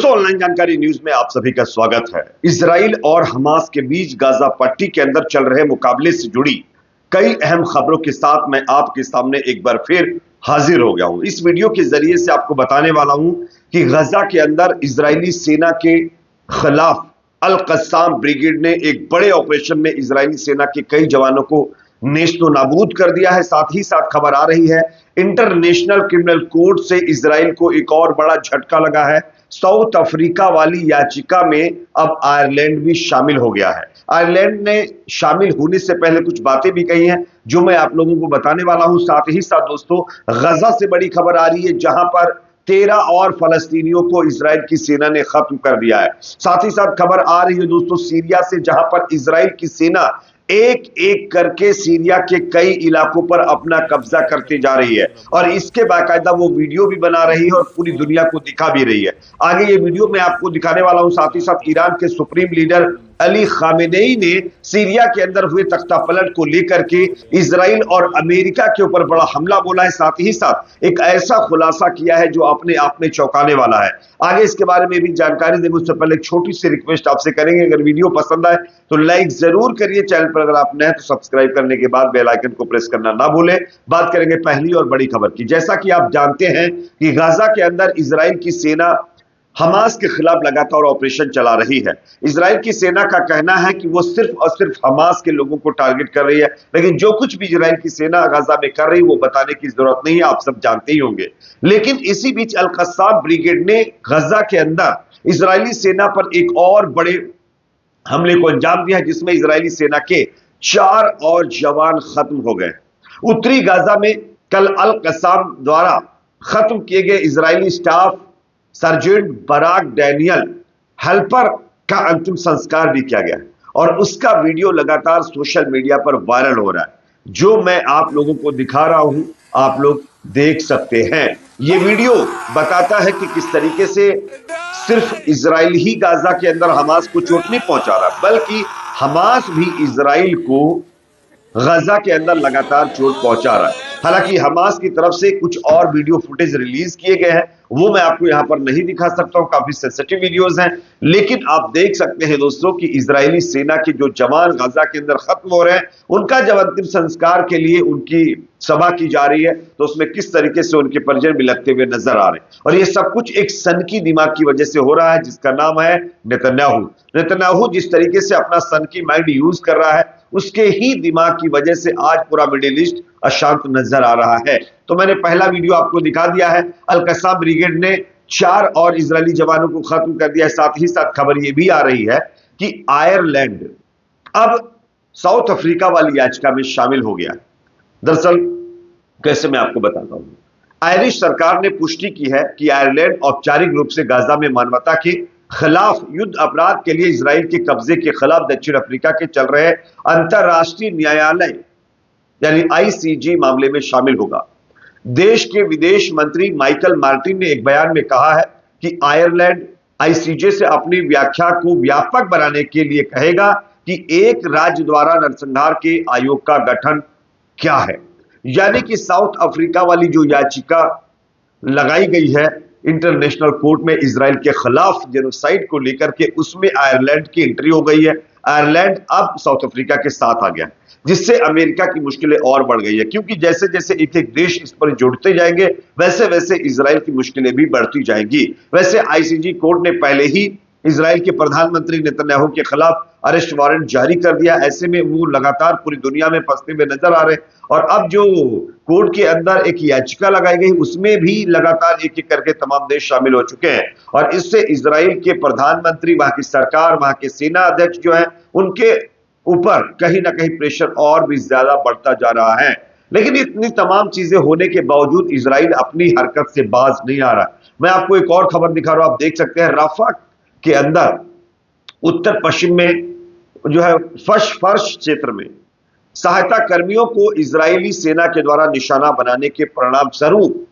दोस्तों, ऑनलाइन जानकारी न्यूज में आप सभी का स्वागत है। इजराइल और हमास के बीच गाजा पट्टी के अंदर चल रहे मुकाबले से जुड़ी कई अहम खबरों के साथ मैं आपके सामने एक बार फिर हाजिर हो गया हूं। इस वीडियो के जरिए से आपको बताने वाला हूं कि गाजा के अंदर इजरायली सेना के खिलाफ अल कस्साम ब्रिगेड ने एक बड़े ऑपरेशन में इजरायली सेना के कई जवानों को नेस्तो नाबूद कर दिया है। साथ ही साथ खबर आ रही है इंटरनेशनल क्रिमिनल कोर्ट से इजराइल को एक और बड़ा झटका लगा है। साउथ अफ्रीका वाली याचिका में अब आयरलैंड भी शामिल हो गया है। आयरलैंड ने शामिल होने से पहले कुछ बातें भी कही हैं जो मैं आप लोगों को बताने वाला हूं। साथ ही साथ दोस्तों, गजा से बड़ी खबर आ रही है जहां पर 13 और फलस्तीनियों को इजराइल की सेना ने खत्म कर दिया है। साथ ही साथ खबर आ रही है दोस्तों सीरिया से, जहां पर इजराइल की सेना एक एक करके सीरिया के कई इलाकों पर अपना कब्जा करते जा रही है और इसके बाकायदा वो वीडियो भी बना रही है और पूरी दुनिया को दिखा भी रही है। आगे ये वीडियो मैं आपको दिखाने वाला हूं। साथ ही साथ ईरान के सुप्रीम लीडर अली खामेनेई ने सीरिया के अंदर हुए तख्ता पलट को लेकर के इजराइल और अमेरिका के ऊपर बड़ा हमला बोला है। साथ ही साथ एक ऐसा खुलासा किया है जो अपने आप में चौंकाने वाला है। आगे इसके बारे में भी जानकारी देने उससे पहले एक छोटी सी रिक्वेस्ट आपसे करेंगे, अगर वीडियो पसंद आए तो लाइक जरूर करिए। चैनल पर अगर आप नए तो सब्सक्राइब करने के बाद बेल आइकन को प्रेस करना ना भूलें। बात करेंगे पहली और बड़ी खबर की। जैसा कि आप जानते हैं कि गाजा के अंदर इजराइल की सेना हमास के खिलाफ लगातार ऑपरेशन चला रही है। इजराइल की सेना का कहना है कि वो सिर्फ और सिर्फ हमास के लोगों को टारगेट कर रही है, लेकिन जो कुछ भी इजराइल की सेना गाजा में कर रही है वो बताने की जरूरत नहीं है, आप सब जानते ही होंगे। लेकिन इसी बीच अल कस्साम ब्रिगेड ने गाजा के अंदर इजरायली सेना पर एक और बड़े हमले को अंजाम दिया जिसमें इजरायली सेना के 4 और जवान खत्म हो गए। उत्तरी गाजा में कल अल कस्साम द्वारा खत्म किए गए Israeli staff sergeant Barak Daniel Helper का अंतिम संस्कार भी किया गया और उसका वीडियो लगातार सोशल मीडिया पर वायरल हो रहा है, जो मैं आप लोगों को दिखा रहा हूं, आप लोग देख सकते हैं। यह वीडियो बताता है कि किस तरीके से सिर्फ इजराइल ही गाजा के अंदर हमास को चोट नहीं पहुंचा रहा, बल्कि हमास भी इजराइल को गाजा के अंदर लगातार चोट पहुंचा रहा है। हालांकि हमास की तरफ से कुछ और वीडियो फुटेज रिलीज किए गए हैं, वो मैं आपको यहां पर नहीं दिखा सकता हूं, काफी सेंसिटिव वीडियोस हैं। लेकिन आप देख सकते हैं दोस्तों कि इजरायली सेना के जो जवान गाजा के अंदर खत्म हो रहे हैं, उनका जब अंतिम संस्कार के लिए उनकी सभा की जा रही है तो उसमें किस तरीके से उनके परिजन भी लगते हुए नजर आ रहे हैं। और ये सब कुछ एक सनकी दिमाग की वजह से हो रहा है जिसका नाम है नेतन्याहू। नेतन्याहू जिस तरीके से अपना सनकी माइंड यूज कर रहा है, उसके ही दिमाग की वजह से आज पूरा मिडिल ईस्ट अशांत नजर आ रहा है। तो मैंने पहला वीडियो आपको दिखा दिया है। अल कस्साम ब्रिगेड ने 4 और इजरायली जवानों को खत्म कर दिया है। साथ ही साथ खबर यह भी आ रही है कि आयरलैंड अब साउथ अफ्रीका वाली याचिका में शामिल हो गया। दरअसल कैसे, मैं आपको बताता हूं। आयरिश सरकार ने पुष्टि की है कि आयरलैंड औपचारिक रूप से गाजा में मानवता के खिलाफ युद्ध अपराध के लिए इजराइल के कब्जे के खिलाफ दक्षिण अफ्रीका के चल रहे अंतरराष्ट्रीय न्यायालय यानी आईसीजे मामले में शामिल होगा। देश के विदेश मंत्री माइकल मार्टिन ने एक बयान में कहा है कि आयरलैंड आईसीजे से अपनी व्याख्या को व्यापक बनाने के लिए कहेगा कि एक राज्य द्वारा नरसंहार के आयोग का गठन क्या है। यानी कि साउथ अफ्रीका वाली जो याचिका लगाई गई है इंटरनेशनल कोर्ट में इजराइल के खिलाफ जेनोसाइड को लेकर के, उसमें आयरलैंड की एंट्री हो गई है। आयरलैंड अब साउथ अफ्रीका के साथ आ गया, जिससे अमेरिका की मुश्किलें और बढ़ गई है, क्योंकि जैसे जैसे एक एक देश इस पर जुड़ते जाएंगे वैसे वैसे इजराइल की मुश्किलें भी बढ़ती जाएंगी। वैसे आईसीजे कोर्ट ने पहले ही इजराइल के प्रधानमंत्री नेतन्याहू के खिलाफ अरेस्ट वारंट जारी कर दिया। ऐसे में वो लगातार पूरी दुनिया में फंसते हुए नजर आ रहे हैं और अब जो कोर्ट के अंदर एक याचिका लगाई गई उसमें भी लगातार एक एक करके तमाम देश शामिल हो चुके हैं और इससे इजराइल के प्रधानमंत्री, वहां की सरकार, वहां के सेना अध्यक्ष जो है, उनके ऊपर कहीं ना कहीं प्रेशर और भी ज्यादा बढ़ता जा रहा है। लेकिन इतनी तमाम चीजें होने के बावजूद इजराइल अपनी हरकत से बाज नहीं आ रहा। मैं आपको एक और खबर दिखा रहा हूं, आप देख सकते हैं राफा के अंदर उत्तर पश्चिम में जो है फर्श क्षेत्र में सहायता कर्मियों को इजरायली सेना के द्वारा निशाना बनाने के परिणाम स्वरूप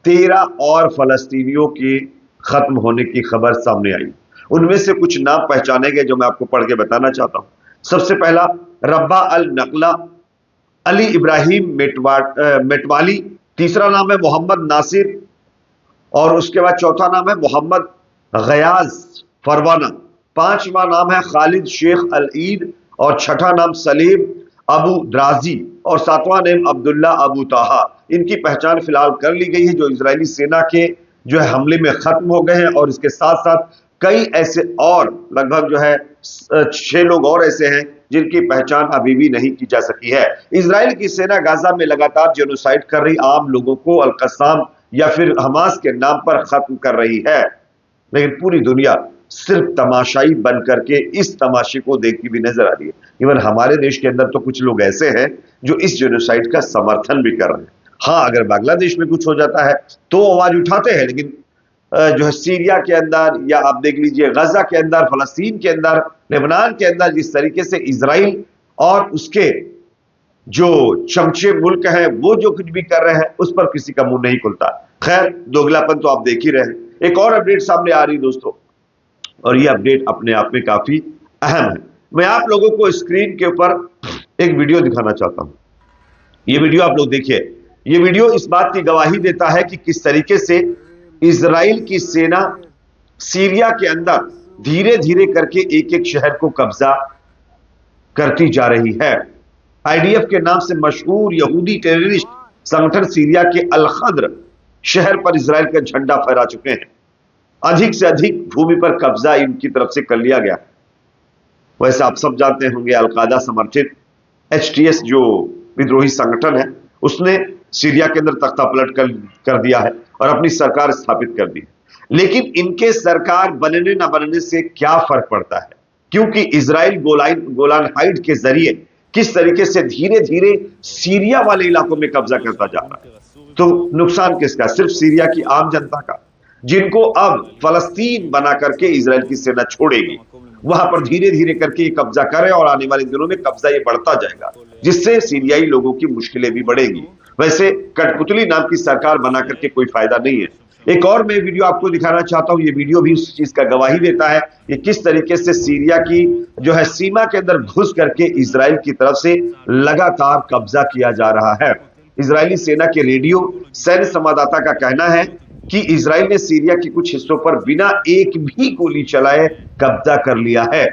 13 और फलस्तीनियों के खत्म होने की खबर सामने आई। उनमें से कुछ नाम पहचाने गए जो मैं आपको पढ़ के बताना चाहता हूं। सबसे पहला रब्बा अल नकला अली इब्राहिम मेटवाली, तीसरा नाम है मोहम्मद नासिर और उसके बाद चौथा नाम है मोहम्मद गयाज फरवाना, पांचवा नाम है खालिद शेख अल ईद, और छठा नाम सलीम अबू द्राजी, और सातवां नाम अब्दुल्ला अबू ताहा। इनकी पहचान फिलहाल कर ली गई है, जो इजरायली सेना के जो है हमले में खत्म हो गए हैं। और इसके साथ साथ कई ऐसे और लगभग जो है 6 लोग और ऐसे हैं जिनकी पहचान अभी भी नहीं की जा सकी है। इजराइल की सेना गाजा में लगातार जेनोसाइड कर रही आम लोगों को अल कस्साम या फिर हमास के नाम पर खत्म कर रही है, लेकिन पूरी दुनिया सिर्फ तमाशाई बन करके इस तमाशे को देखती भी नजर आ रही है। इवन हमारे देश के अंदर तो कुछ लोग ऐसे हैं जो इस जेनोसाइड का समर्थन भी कर रहे हैं। हाँ, अगर बांग्लादेश में कुछ हो जाता है तो आवाज उठाते हैं, लेकिन जो है सीरिया के अंदर, या आप देख लीजिए गजा के अंदर, फलस्तीन के अंदर, लेबनान के अंदर, जिस तरीके से इजराइल और उसके जो चमचे मुल्क हैं वो जो कुछ भी कर रहे हैं उस पर किसी का मुंह नहीं खुलता। खैर, दोगलापन तो आप देख ही रहे हैं। एक और अपडेट सामने आ रही दोस्तों, और ये अपडेट अपने आप में काफी अहम है। मैं आप लोगों को स्क्रीन के ऊपर एक वीडियो दिखाना चाहता हूं। ये वीडियो आप लोग देखिए। ये वीडियो इस बात की गवाही देता है कि किस तरीके से इजराइल की सेना सीरिया के अंदर धीरे धीरे करके एक एक शहर को कब्जा करती जा रही है। आईडीएफ के नाम से मशहूर यहूदी टेररिस्ट संगठन सीरिया के अल खद्र शहर पर इजराइल का झंडा फहरा चुके हैं। अधिक से अधिक भूमि पर कब्जा इनकी तरफ से कर लिया गया। वैसे आप सब जानते होंगे अलकायदा समर्थित एचटीएस जो विद्रोही संगठन है उसने सीरिया के अंदर तख्ता पलट कर दिया है और अपनी सरकार स्थापित कर दी। लेकिन इनके सरकार बनने ना बनने से क्या फर्क पड़ता है, क्योंकि इजराइल गोलान हाइट के जरिए किस तरीके से धीरे धीरे सीरिया वाले इलाकों में कब्जा करता जा रहा है। तो नुकसान किसका? सिर्फ सीरिया की आम जनता का, जिनको अब फलस्तीन बना करके इजराइल की सेना छोड़ेगी, वहां पर धीरे धीरे करके ये कब्जा करे और आने वाले दिनों में कब्जा ये बढ़ता जाएगा, जिससे सीरियाई लोगों की मुश्किलें भी बढ़ेंगी। वैसे कठपुतली नाम की सरकार बना करके कोई फायदा नहीं है। एक और मैं वीडियो आपको दिखाना चाहता हूं। ये वीडियो भी उस चीज का गवाही देता है कि किस तरीके से सीरिया की जो है सीमा के अंदर घुस करके इजराइल की तरफ से लगातार कब्जा किया जा रहा है। इजरायली सेना के रेडियो सैन्य संवाददाता का कहना है कि इजराइल ने सीरिया के कुछ हिस्सों पर बिना एक भी गोली चलाए कब्जा कर लिया है।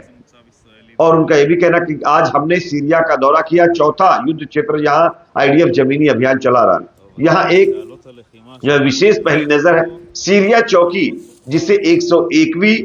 और उनका यह भी कहना कि आज हमने सीरिया का दौरा किया, चौथा युद्ध क्षेत्र जहां आईडीएफ जमीनी अभियान चला रहा है। यहां एक विशेष पहली नजर है सीरिया चौकी, जिसे 101वीं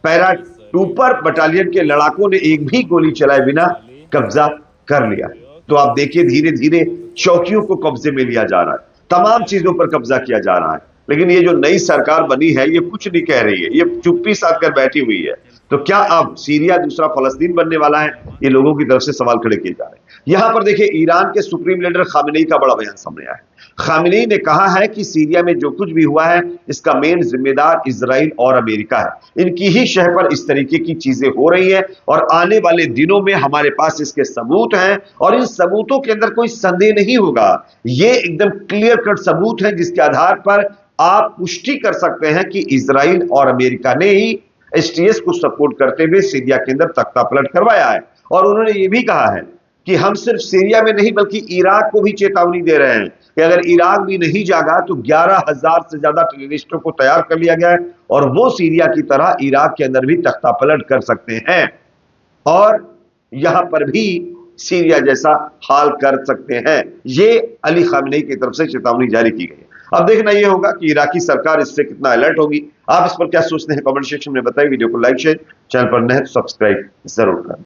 पैरा ट्रूपर बटालियन के लड़ाकों ने एक भी गोली चलाए बिना कब्जा कर लिया। तो आप देखिए धीरे धीरे चौकियों को कब्जे में लिया जा रहा है, तमाम चीजों पर कब्जा किया जा रहा है। लेकिन ये जो नई सरकार बनी है ये कुछ नहीं कह रही है, ये चुप्पी साध कर बैठी हुई है। तो क्या अब सीरिया दूसरा फलस्तीन बनने वाला है? ये लोगों की तरफ से सवाल खड़े किए जा रहे हैं। यहां पर देखिए ईरान के सुप्रीम लीडर खामेनेई का बड़ा बयान सामने आया है। खामेनेई ने कहा है कि सीरिया में जो कुछ भी हुआ है इसका मेन जिम्मेदार इजराइल और अमेरिका है। इनकी ही शह पर इस तरीके की चीजें हो रही हैं और आने वाले दिनों में हमारे पास इसके सबूत हैं और इन सबूतों के अंदर कोई संदेह नहीं होगा। ये एकदम क्लियर कट सबूत है जिसके आधार पर आप पुष्टि कर सकते हैं कि इजराइल और अमेरिका ने ही एचटीएस को सपोर्ट करते हुए सीरिया के अंदर तख्ता पलट करवाया है। और उन्होंने ये भी कहा है कि हम सिर्फ सीरिया में नहीं बल्कि इराक को भी चेतावनी दे रहे हैं कि अगर इराक भी नहीं जागा तो 11,000 से ज्यादा टेररिस्टों को तैयार कर लिया गया है और वो सीरिया की तरह इराक के अंदर भी तख्ता पलट कर सकते हैं और यहां पर भी सीरिया जैसा हाल कर सकते हैं। ये अली खामेनेई की तरफ से चेतावनी जारी की गई है। अब देखना यह होगा कि इराकी सरकार इससे कितना अलर्ट होगी। आप इस पर क्या सोचते हैं कमेंट सेक्शन में बताइए। वीडियो को लाइक शेयर, चैनल पर नए सब्सक्राइब जरूर करें।